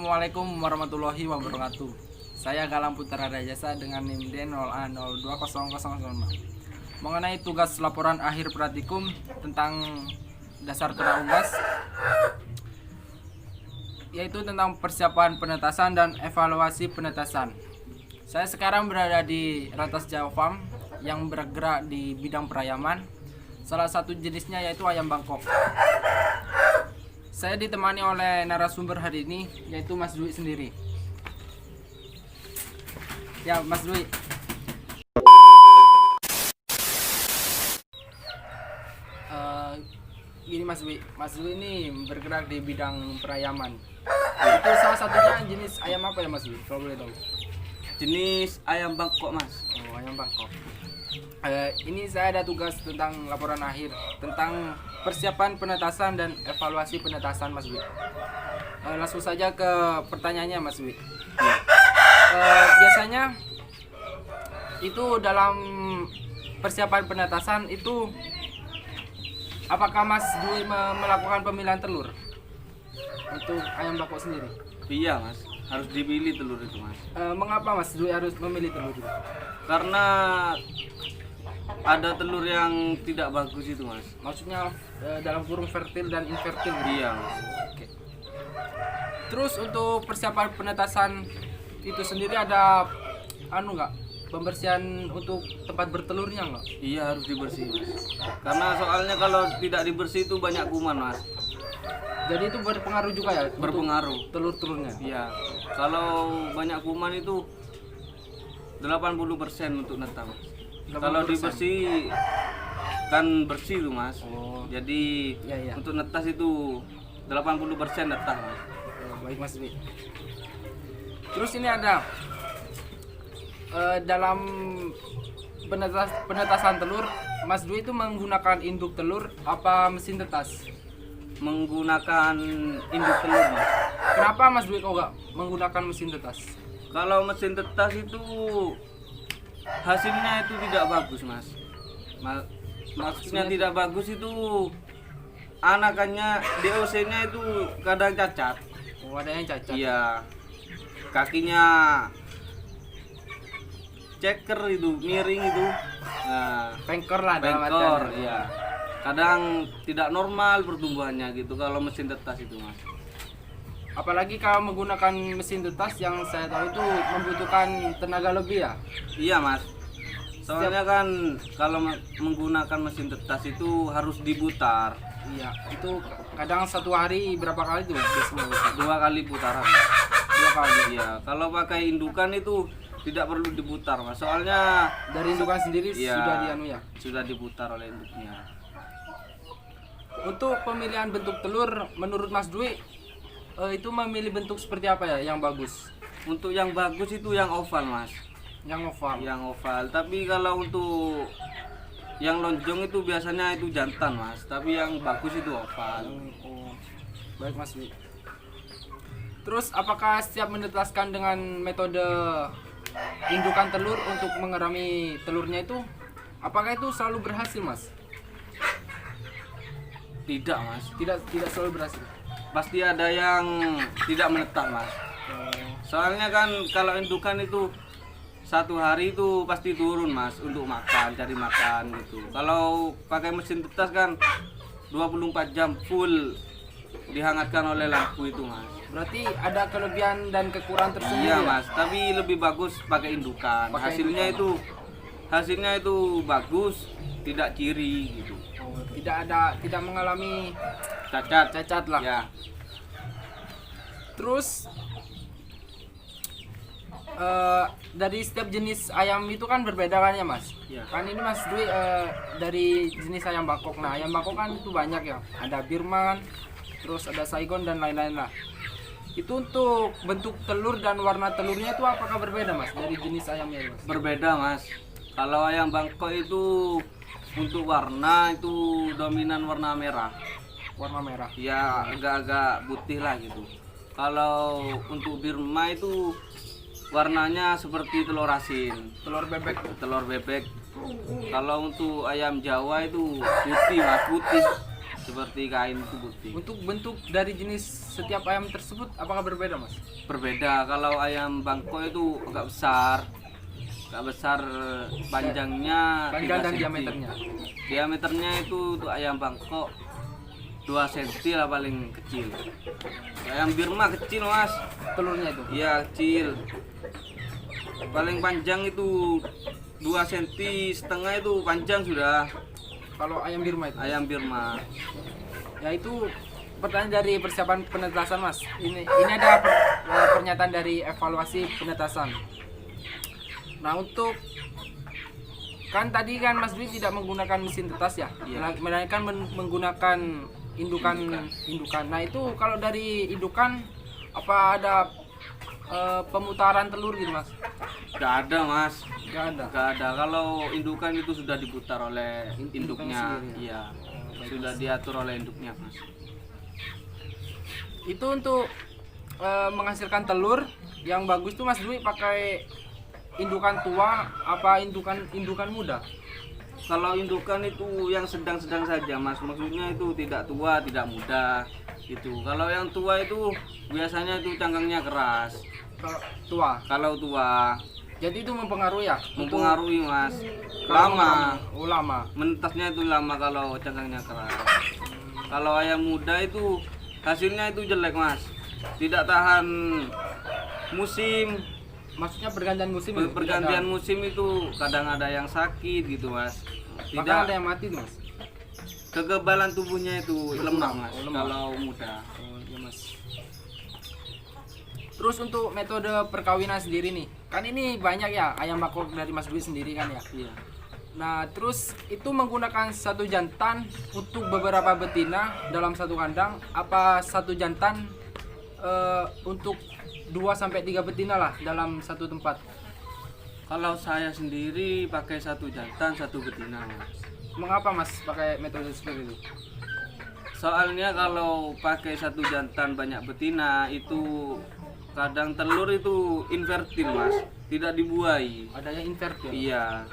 Assalamualaikum warahmatullahi wabarakatuh. Saya Galang Putra Rajasa dengan NIM D0A020006 mengenai tugas laporan akhir praktikum tentang dasar tuna UNGAS, yaitu tentang persiapan penetasan dan evaluasi penetasan. Saya sekarang berada di Rantas Jawa Farm yang bergerak di bidang perayaman. Salah satu jenisnya yaitu ayam Bangkok. Saya ditemani oleh narasumber hari ini, yaitu Mas Dwi sendiri. Ya, Mas Dwi. Gini Mas Dwi ini bergerak di bidang perayaman. Itu salah satunya jenis ayam apa ya Mas Dwi? Kalau boleh tahu. Jenis ayam Bangkok, Mas. Oh, ayam Bangkok. Ini saya ada tugas tentang laporan akhir tentang persiapan penetasan dan evaluasi penetasan, Mas Dwi. Langsung saja ke pertanyaannya, Mas Dwi. Biasanya itu dalam persiapan penetasan itu apakah Mas Dwi melakukan pemilihan telur untuk ayam Bangkok sendiri? Iya, Mas. Harus dipilih telur itu, Mas. Mengapa Mas Dwi harus memilih telur itu? Karena ada telur yang tidak bagus itu, Mas. Maksudnya dalam kurung fertil dan infertil gitu? Iya, Mas. Oke. Terus untuk persiapan penetasan itu sendiri ada nggak pembersihan untuk tempat bertelurnya nggak? Iya, harus dibersihin, Mas. Karena soalnya kalau tidak dibersih itu banyak kuman, Mas. Jadi itu berpengaruh juga ya? untuk Berpengaruh. telur-telurnya? Iya. Kalau banyak kuman itu 80% untuk netas, Mas. 80%. Kalau dibersih kan bersih tuh, Mas. Oh. Jadi Iya. untuk netas itu 80% netas, Mas. Baik Mas Dwi. Terus ini ada dalam penetasan telur, Mas Dwi itu menggunakan induk telur apa mesin tetas? Menggunakan induk telur, Mas. Kenapa Mas Dwi kok nggak menggunakan mesin tetas? Kalau mesin tetas itu hasilnya itu tidak bagus, Mas. Maksudnya tidak bagus itu anakannya DOC-nya itu kadang cacat. Oh, ada yang cacat. Iya. Kakinya ceker itu, miring itu. Nah, Pengkor lah dalam bengkor, artian. iya. Kadang tidak normal pertumbuhannya gitu kalau mesin tetas itu, Mas. Apalagi kalau menggunakan mesin tetas yang saya tahu itu membutuhkan tenaga lebih ya. Iya, Mas. Soalnya kan kalau menggunakan mesin tetas itu harus diputar Iya, itu kadang satu hari berapa kali tuh biasanya? 2 kali putaran. 2 kali. Iya, kalau pakai indukan itu tidak perlu diputar, Mas. Soalnya Dari indukan sendiri iya, sudah dianu ya. sudah diputar oleh induknya. Untuk pemilihan bentuk telur menurut Mas Dwi itu memilih bentuk seperti apa ya yang bagus? Untuk yang bagus itu yang oval, Mas. Yang oval. Yang oval. Tapi kalau untuk yang lonjong itu biasanya itu jantan, Mas. Tapi yang bagus itu oval. Oh, baik Mas Dwi. Terus apakah setiap menetaskan dengan metode indukan telur untuk mengerami telurnya itu, apakah itu selalu berhasil, Mas? Tidak, Mas. Tidak selalu berhasil. Pasti ada yang tidak menetas, Mas. Soalnya kan kalau indukan itu 1 hari itu pasti turun, Mas, untuk makan, cari makan gitu. Kalau pakai mesin tetas kan 24 jam full dihangatkan oleh lampu itu, Mas. Berarti ada kelebihan dan kekurangan tersendiri. Iya, ya? Mas, tapi lebih bagus pakai indukan. Pakai Hasilnya itu bagus, tidak ciri gitu. Oh, tidak mengalami cacat lah. Ya. Terus dari setiap jenis ayam itu kan berbeda kan ya Mas? Iya. Kan ini Mas Dwi dari jenis ayam Bangkok. Nah ayam Bangkok kan itu banyak ya. Ada Birman, terus ada Saigon dan lain-lain lah. Itu untuk bentuk telur dan warna telurnya itu apakah berbeda Mas dari jenis ayamnya Mas? Berbeda, Mas. Kalau ayam Bangkok itu untuk warna itu dominan warna merah. Warna merah. Ya agak-agak putih lah gitu. Kalau untuk Birma itu warnanya seperti telur asin, Telur bebek. telur bebek. Kalau untuk ayam Jawa itu putih, Mas, putih. seperti kain itu putih. Untuk bentuk dari jenis setiap ayam tersebut apakah berbeda mas? Berbeda, kalau ayam Bangkok itu agak besar panjangnya Panjang 3 dan cm. diameternya. Diameternya itu untuk ayam Bangkok 2 cm lah paling kecil. Ayam Birma kecil mas, Telurnya itu. iya kecil. Paling panjang itu 2 cm setengah itu panjang sudah Kalau ayam Birma itu. ayam Birma. Ya itu pertanyaan dari persiapan penetasan mas. Ini ada pernyataan dari evaluasi penetasan. Nah untuk kan tadi kan Mas Dwi tidak menggunakan mesin tetas ya, Iya. melainkan menggunakan indukan. Nah itu kalau dari indukan apa ada pemutaran telur gitu mas? Gak ada mas, Gak ada. gak ada. Kalau indukan itu sudah diputar oleh Induknya induknya, sendiri iya baik, sudah diatur oleh induknya mas. Itu untuk menghasilkan telur yang bagus tuh Mas Dwi pakai indukan tua apa indukan muda? Kalau indukan itu yang sedang-sedang saja mas, maksudnya itu tidak tua tidak muda gitu. Kalau yang tua itu biasanya itu cangkangnya keras. Kalau tua. Kalau tua Jadi itu mempengaruhi ya? mempengaruhi mas, Kalau lama Oh lama. menetasnya itu lama kalau cangkangnya keras. Kalau ayam muda itu hasilnya itu jelek mas, tidak tahan musim. Maksudnya pergantian musim itu? Pergantian musim itu kadang ada yang sakit gitu mas, Bahkan ada tidak yang mati tuh mas? kekebalan tubuhnya itu lemah mas Oh, lemah. kalau muda. Oh iya mas. Terus untuk metode perkawinan sendiri nih, kan ini banyak ya ayam bakok dari Mas Dwi sendiri kan ya. Iya. Nah terus itu menggunakan satu jantan untuk beberapa betina dalam satu kandang, apa satu jantan untuk 2-3 betina lah dalam satu tempat? Kalau saya sendiri pakai satu jantan satu betina mas. Mengapa mas pakai metode seperti itu? Soalnya kalau pakai satu jantan banyak betina itu kadang telur itu infertil mas, tidak dibuahi. Ada yang invertil. Iya.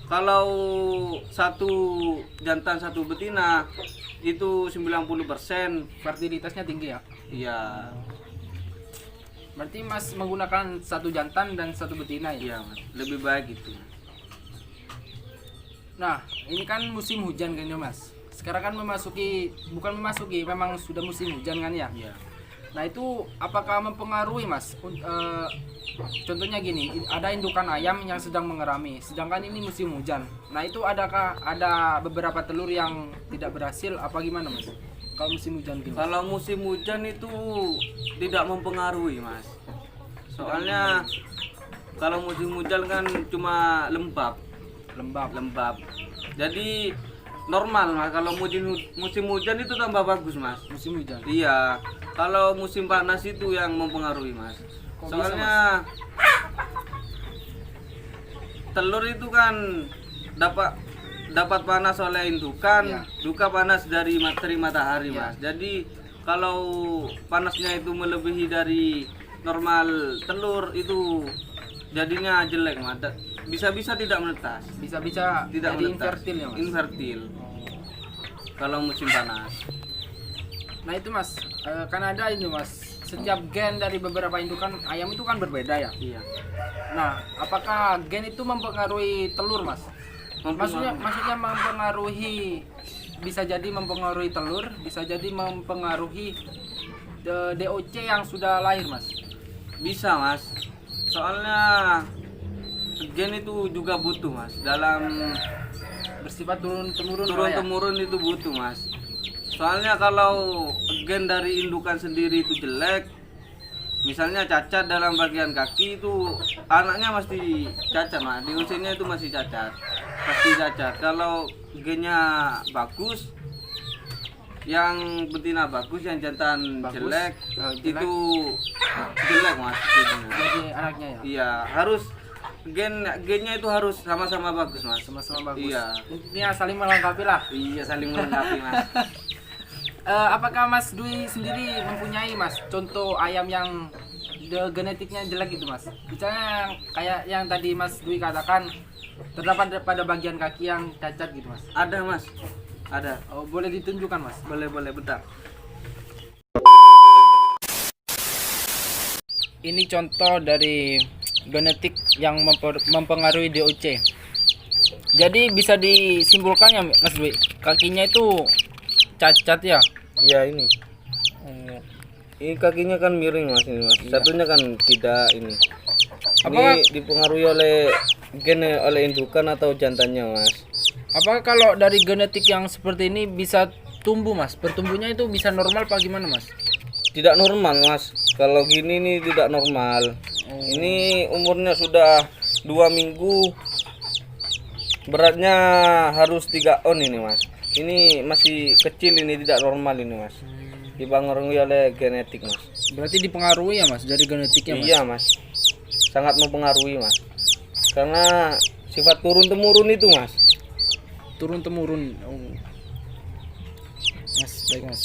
Kalau satu jantan satu betina itu 90%. Fertilitasnya tinggi ya. Iya. Berarti mas menggunakan satu jantan dan satu betina ya? Iya mas, lebih baik itu. Nah, ini kan musim hujan kan ya mas. Sekarang kan bukan memasuki, memang sudah musim hujan kan ya. Iya. Nah itu apakah mempengaruhi mas? Contohnya gini, ada indukan ayam yang sedang mengerami, sedangkan ini musim hujan. Nah itu ada beberapa telur yang tidak berhasil, apa gimana mas? Kalau musim hujan gini? Kalau musim hujan itu tidak mempengaruhi mas. Soalnya kalau musim hujan kan cuma lembab. Jadi normal mas. Kalau musim hujan itu tambah bagus mas. Musim hujan. Iya. Kalau musim panas itu yang mempengaruhi mas. Kok bisa, Soalnya telur itu kan dapat panas oleh indukan, Iya. juga panas dari materi matahari Iya. mas. Jadi kalau panasnya itu melebihi dari normal telur itu jadinya jelek mas. Bisa-bisa tidak menetas. Bisa-bisa Tidak jadi menetas. infertil ya mas? Infertil. Kalau musim panas. Nah itu mas, kan ada ini mas, setiap gen dari beberapa indukan ayam itu kan berbeda ya. Iya. Nah, apakah gen itu mempengaruhi telur mas? Maksudnya mempengaruhi, bisa jadi mempengaruhi telur, bisa jadi mempengaruhi DOC yang sudah lahir mas. Bisa mas. Soalnya gen itu juga butuh mas. Dalam Bersifat turun-temurun. turun-temurun itu butuh mas. Soalnya kalau gen dari indukan sendiri itu jelek, misalnya cacat dalam bagian kaki itu anaknya mesti cacat mas. Di usianya itu masih cacat, pasti cacat. Kalau gennya bagus, yang betina bagus, yang jantan Bagus, jelek, jelek. itu jelek mas. Jadinya. Jadi anaknya ya. Iya, harus gennya itu harus sama-sama bagus mas. Sama-sama bagus. Iya. Ini saling melengkapi lah. Iya, saling melengkapi mas. Apakah Mas Dwi sendiri mempunyai mas contoh ayam yang genetiknya jelek gitu mas? Misalnya kayak yang tadi Mas Dwi katakan terdapat pada bagian kaki yang cacat gitu mas. Ada mas. Ada. Oh, boleh ditunjukkan Mas? Boleh bentar. Ini contoh dari genetik yang mempengaruhi DOC. Jadi bisa disimpulkan ya Mas Dwi, kakinya itu cacat ya? Iya ini. Ini kakinya kan miring Mas ini Mas. Satunya kan tidak ini. Apakah- Ini dipengaruhi oleh oleh indukan atau jantannya Mas. Apakah kalau dari genetik yang seperti ini bisa tumbuh Mas? Pertumbuhnya itu bisa normal apa gimana Mas? Tidak normal Mas. Kalau gini nih tidak normal. Ini umurnya sudah 2 minggu. Beratnya harus 3 on ini Mas. Ini masih kecil, ini tidak normal ini Mas. Dipengaruhi oleh genetik Mas. Berarti dipengaruhi ya Mas dari genetiknya Mas? Iya Mas. Sangat mempengaruhi Mas. Karena sifat turun temurun itu Mas. Turun temurun. Mas, baik Mas.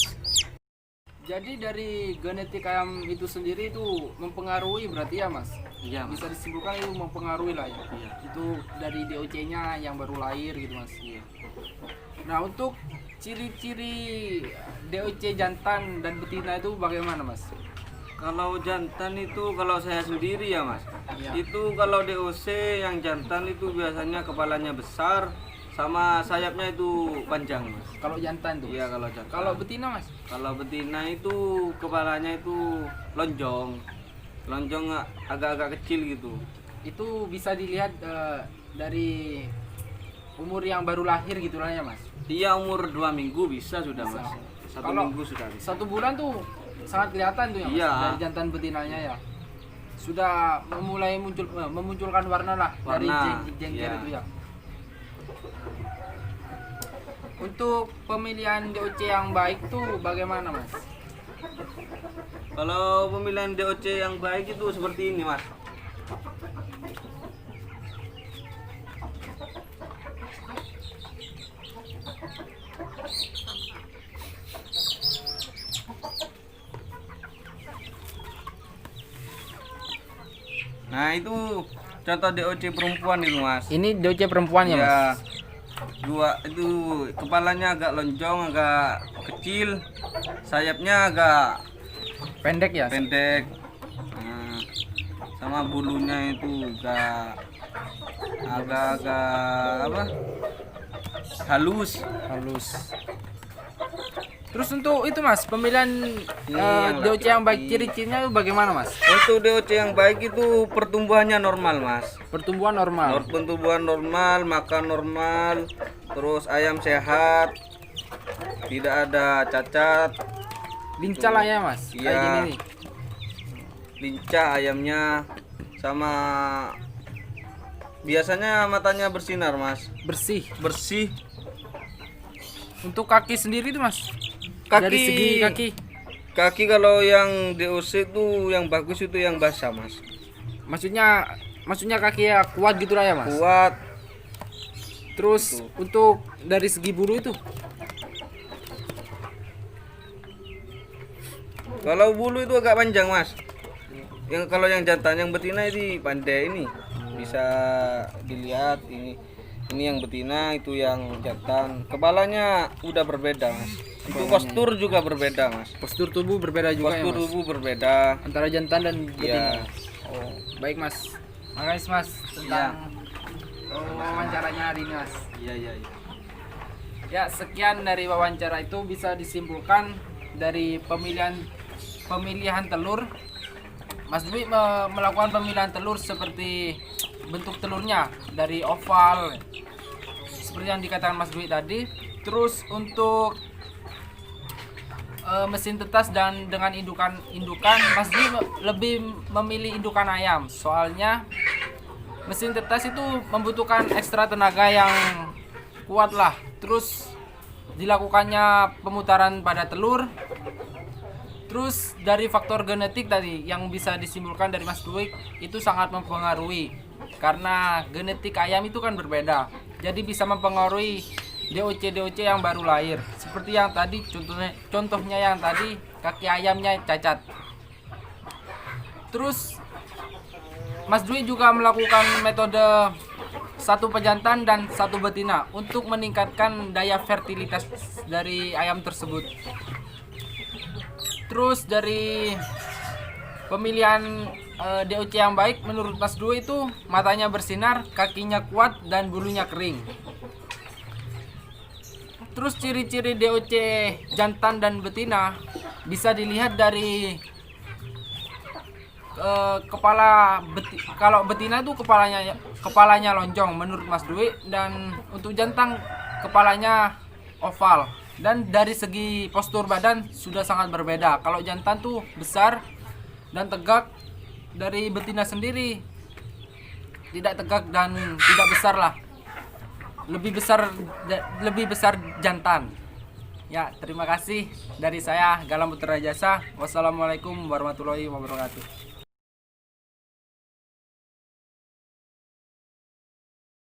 Jadi dari genetik ayam itu sendiri itu mempengaruhi berarti ya Mas? Iya Bisa disimpulkan itu mempengaruhi lah ya. Iya. Itu dari DOC-nya yang baru lahir gitu Mas. Iya. Nah, untuk ciri-ciri DOC jantan dan betina itu bagaimana Mas? Kalau jantan itu kalau saya sendiri ya Mas. Iya. Itu kalau DOC yang jantan itu biasanya kepalanya besar sama sayapnya itu panjang Mas. Kalau jantan tuh. Iya kalau jantan. Kalau betina Mas? Kalau betina itu kepalanya itu lonjong. Lonjong agak-agak kecil gitu. Itu bisa dilihat dari umur yang baru lahir gitu lah ya Mas. Dia umur 2 minggu bisa sudah Bisa. Mas. 1 Kalau minggu sudah bisa. 1 bulan tuh sangat kelihatan tuh ya Mas, Iya. dari jantan betinanya ya. Sudah mulai memunculkan warna lah dari Warna, jengger iya. itu ya. Untuk pemilihan DOC yang baik tuh bagaimana Mas? Kalau pemilihan DOC yang baik itu seperti ini Mas. Nah itu contoh DOC perempuan itu Mas. Ini DOC perempuan ya Mas? Ya, dua itu kepalanya agak lonjong, agak kecil, sayapnya agak Pendek ya? pendek. Nah, sama bulunya itu agak-agak apa? Halus. Halus. Terus untuk itu Mas, pemilihan yang DOC yang baik laki-laki. ciri-cirinya itu bagaimana Mas? Untuk DOC yang baik itu pertumbuhannya normal Mas. Pertumbuhan normal. Pertumbuhan normal, makan normal, terus ayam sehat, tidak ada cacat, Lincah lah ya Mas. Iya. Kayak gini nih. lincah ayamnya, sama biasanya matanya bersinar Mas, Bersih. bersih. Untuk kaki sendiri itu Mas? Kaki, Dari segi kaki. kaki kalau yang DOC itu yang bagus itu yang basah Mas, Maksudnya kaki ya kuat gitu lah ya Mas. kuat. Terus untuk dari segi bulu itu Kalau bulu itu agak panjang Mas. Kalau yang jantan, yang betina ini pandai ini. Bisa dilihat ini. Ini yang betina, itu yang jantan. Kepalanya udah berbeda Mas. Untuk postur juga berbeda Mas. postur tubuh berbeda juga Postur ya Mas. tubuh berbeda. Antara jantan dan betina. Iya. Oh, baik Mas. Makasih Mas tentang wawancaranya hari ini Mas. Iya, iya, iya. Ya, sekian dari wawancara itu bisa disimpulkan dari pemilihan telur. Mas Dwi melakukan pemilihan telur seperti bentuk telurnya dari oval seperti yang dikatakan Mas Dwi tadi. Terus untuk mesin tetas dan dengan indukan Mas Dwi lebih memilih indukan ayam. Soalnya mesin tetas itu membutuhkan ekstra tenaga yang kuat lah. Terus dilakukannya pemutaran pada telur. Terus dari faktor genetik tadi yang bisa disimpulkan dari Mas Dwi itu sangat mempengaruhi karena genetik ayam itu kan berbeda. Jadi bisa mempengaruhi DOC yang baru lahir. Seperti yang tadi contohnya yang tadi kaki ayamnya cacat. Terus Mas Dwi juga melakukan metode satu pejantan dan satu betina untuk meningkatkan daya fertilitas dari ayam tersebut. Terus dari pemilihan DOC yang baik menurut Mas Dwi itu matanya bersinar, kakinya kuat dan bulunya kering. Terus ciri-ciri DOC jantan dan betina bisa dilihat dari kalau betina itu kepalanya lonjong menurut Mas Dwi, dan untuk jantan kepalanya oval, dan dari segi postur badan sudah sangat berbeda. Kalau jantan tuh besar dan tegak, dari betina sendiri tidak tegak dan tidak besar lah, lebih besar jantan. Ya, terima kasih dari saya Galang Putra Jasa. Wassalamualaikum warahmatullahi wabarakatuh.